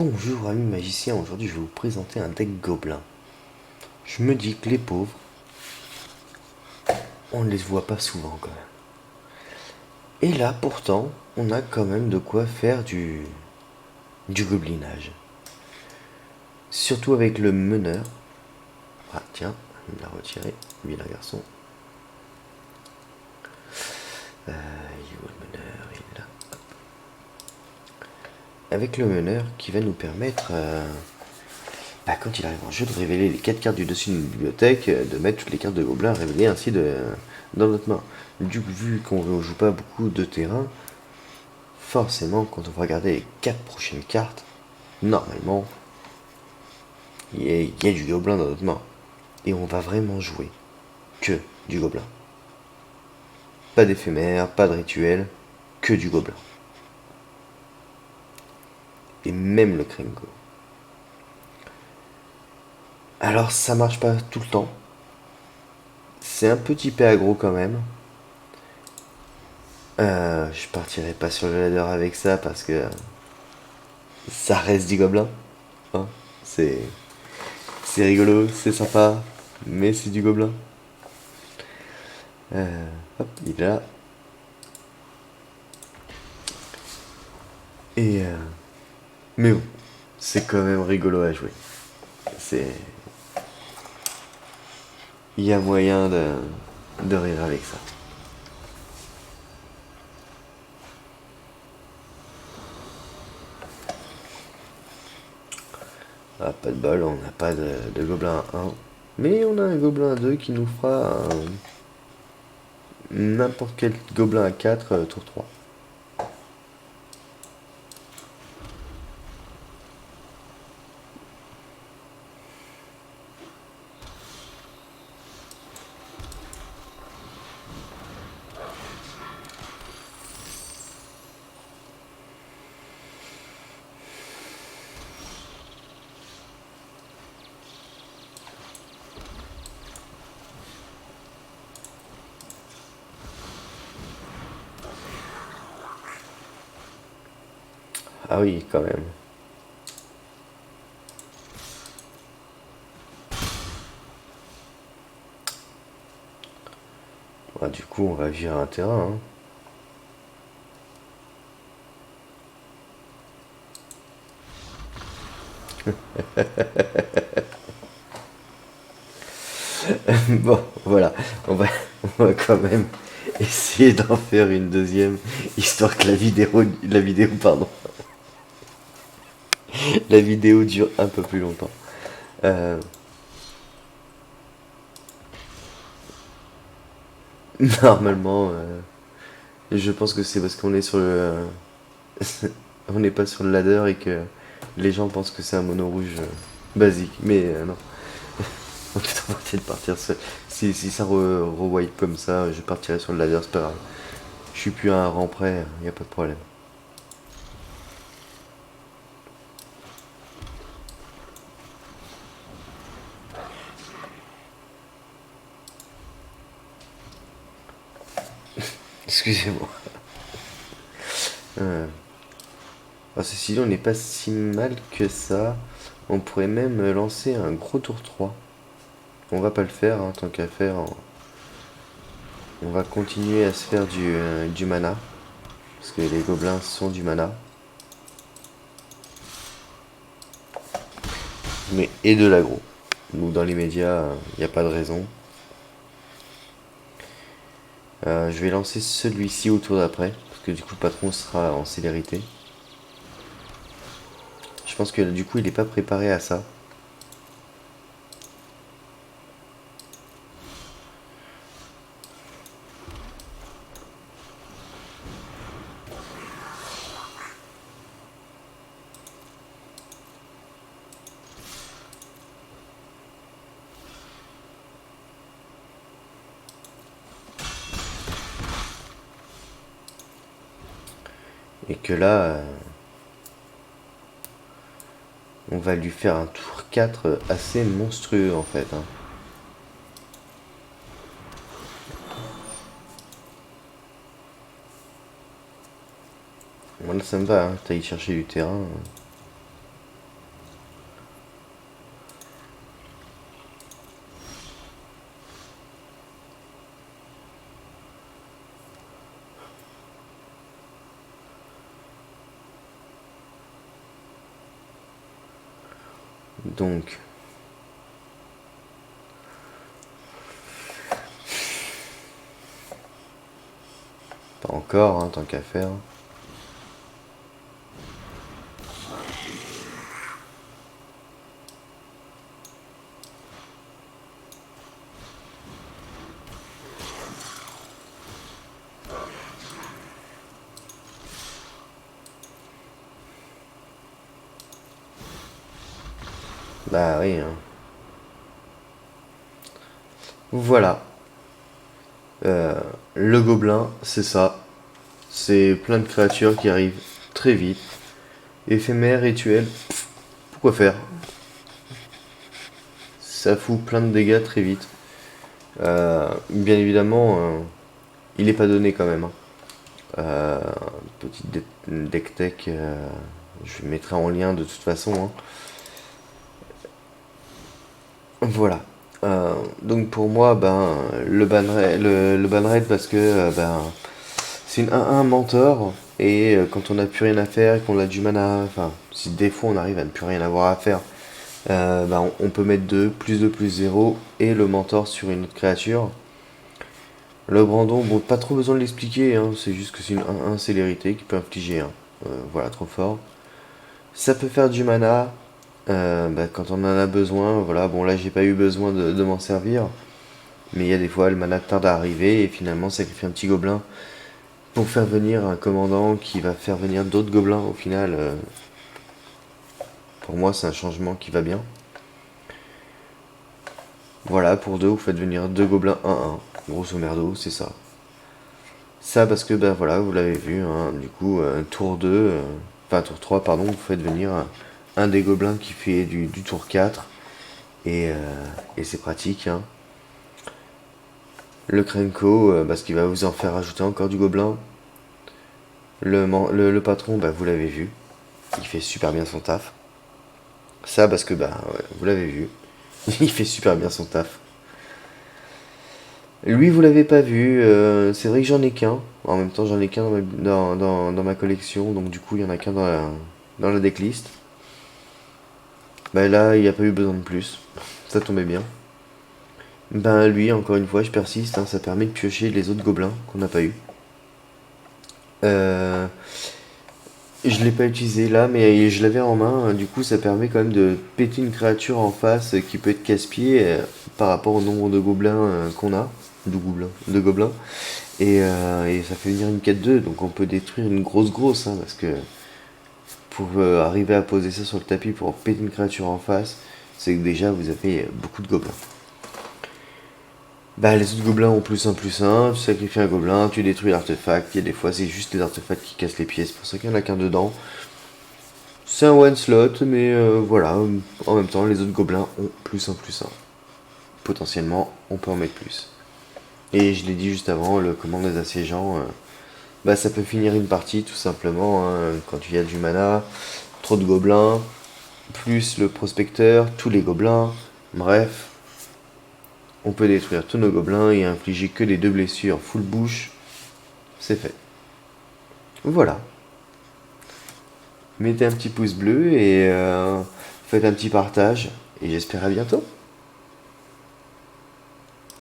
Bonjour amis magiciens, aujourd'hui je vais vous présenter un deck gobelin. Je me dis que les pauvres, on ne les voit pas souvent quand même. Et là pourtant, on a quand même de quoi faire du goblinage. Surtout avec le meneur. Ah tiens, il me l'a retiré, lui là garçon. Il est où le meneur? Il est là. Avec le meneur qui va nous permettre, quand il arrive en jeu, de révéler les 4 cartes du dessus d'une bibliothèque, de mettre toutes les cartes de gobelins révélées ainsi dans notre main. Du coup, vu qu'on ne joue pas beaucoup de terrain, forcément, quand on va regarder les 4 prochaines cartes, normalement, il y a du gobelin dans notre main. Et on va vraiment jouer que du gobelin. Pas d'éphémère, pas de rituel, que du gobelin. Et même le Krenko. Alors ça marche pas tout le temps. C'est un petit peu aggro quand même. Je partirai pas sur le ladder avec ça parce que ça reste du gobelin. Hein. c'est c'est rigolo, c'est sympa, mais c'est du gobelin. Hop, il est là. Et mais bon, c'est quand même rigolo à jouer. C'est Il y a moyen de rire avec ça. Ah, pas de bol, on n'a pas de gobelin 1. Mais on a un gobelin 2 qui nous fera n'importe quel gobelin à 4 tour 3. Ah oui, quand même. Ah, du coup, on va virer un terrain. Bon, voilà. On va quand même essayer d'en faire une deuxième, histoire que pardon, la vidéo dure un peu plus longtemps. Euh, Normalement, je pense que c'est parce qu'on est sur on n'est pas sur le ladder et que les gens pensent que c'est un mono rouge basique. Mais non, on est en train de partir seul. Si ça rewipe comme ça, je partirai sur le ladder, c'est pas grave. Je suis plus à un rang près, y a pas de problème. Excusez-moi. Ceci dit, on n'est pas si mal que ça. On pourrait même lancer un gros tour 3. On va pas le faire, tant qu'à faire. On va continuer à se faire du mana. Parce que les gobelins sont du mana. Mais et de l'aggro. Donc dans les médias, il n'y a pas de raison. Je vais lancer celui-ci au tour d'après. Parce que du coup le patron sera en célérité. Je pense que du coup il n'est pas préparé à ça. Et que là, on va lui faire un tour 4 assez monstrueux en fait. Moi là ça me va, t'as y chercher du terrain. Donc, pas encore, hein, tant qu'à faire. Bah oui, hein. Voilà. Euh, le gobelin, c'est ça. C'est plein de créatures qui arrivent très vite. Éphémère, rituel, pourquoi faire? Ça fout plein de dégâts très vite. Bien évidemment, il est pas donné quand même, hein. Euh, Petite deck tech, je mettrai en lien de toute façon, hein. Voilà. Donc pour moi, ben, le ban raid parce que ben, c'est une 1-1 mentor. Et quand on n'a plus rien à faire et qu'on a du mana, enfin, si des fois on arrive à ne plus rien avoir à faire, ben, on peut mettre 2 plus 0 et le mentor sur une autre créature. Le Brandon, bon, pas trop besoin de l'expliquer, hein, c'est juste que c'est une 1-1 célérité qui peut infliger 1. Voilà, trop fort. Ça peut faire du mana bah, quand on en a besoin. Voilà, bon, là j'ai pas eu besoin de m'en servir. Mais il y a des fois, le mana tarde à arriver et finalement sacrifier un petit gobelin pour faire venir un commandant qui va faire venir d'autres gobelins au final. Pour moi, c'est un changement qui va bien. Voilà, pour deux, vous faites venir deux gobelins 1-1. Grosso merdo, c'est ça. Ça parce que, ben voilà, vous l'avez vu, hein, du coup, tour 2, enfin tour 3, pardon, vous faites venir un des gobelins qui fait du tour 4. Et c'est pratique, hein. Le Krenko, parce qu'il va vous en faire rajouter encore du gobelin. Le patron, bah, vous l'avez vu, il fait super bien son taf. Ça parce que, bah, ouais, vous l'avez vu, il fait super bien son taf. Lui, vous l'avez pas vu, c'est vrai que j'en ai qu'un. En même temps, j'en ai qu'un dans ma collection, donc du coup, il y en a qu'un dans la decklist. Bah là, il n'y a pas eu besoin de plus. Ça tombait bien. Ben lui, encore une fois, je persiste, hein, ça permet de piocher les autres gobelins qu'on n'a pas eu. Euh, je l'ai pas utilisé là, mais je l'avais en main. Du coup, ça permet quand même de péter une créature en face qui peut être casse-pied par rapport au nombre de gobelins qu'on a. De gobelins. Et ça fait venir une 4-2, donc on peut détruire une grosse, hein, parce que pour arriver à poser ça sur le tapis pour péter une créature en face, c'est que déjà vous avez beaucoup de gobelins. Bah les autres gobelins ont +1/+1, tu sacrifies un gobelin, tu détruis l'artefact, il y a des fois c'est juste les artefacts qui cassent les pièces, c'est pour ça qu'il n'y en a qu'un dedans. C'est un one slot, mais voilà, en même temps les autres gobelins ont +1/+1. Potentiellement, on peut en mettre plus. Et je l'ai dit juste avant, le commande des assiégeants, bah ça peut finir une partie tout simplement, hein, quand il y a du mana, trop de gobelins, plus le prospecteur, tous les gobelins, bref, on peut détruire tous nos gobelins et infliger que les 2 blessures full bouche, c'est fait. Voilà. Mettez un petit pouce bleu et faites un petit partage. Et j'espère à bientôt.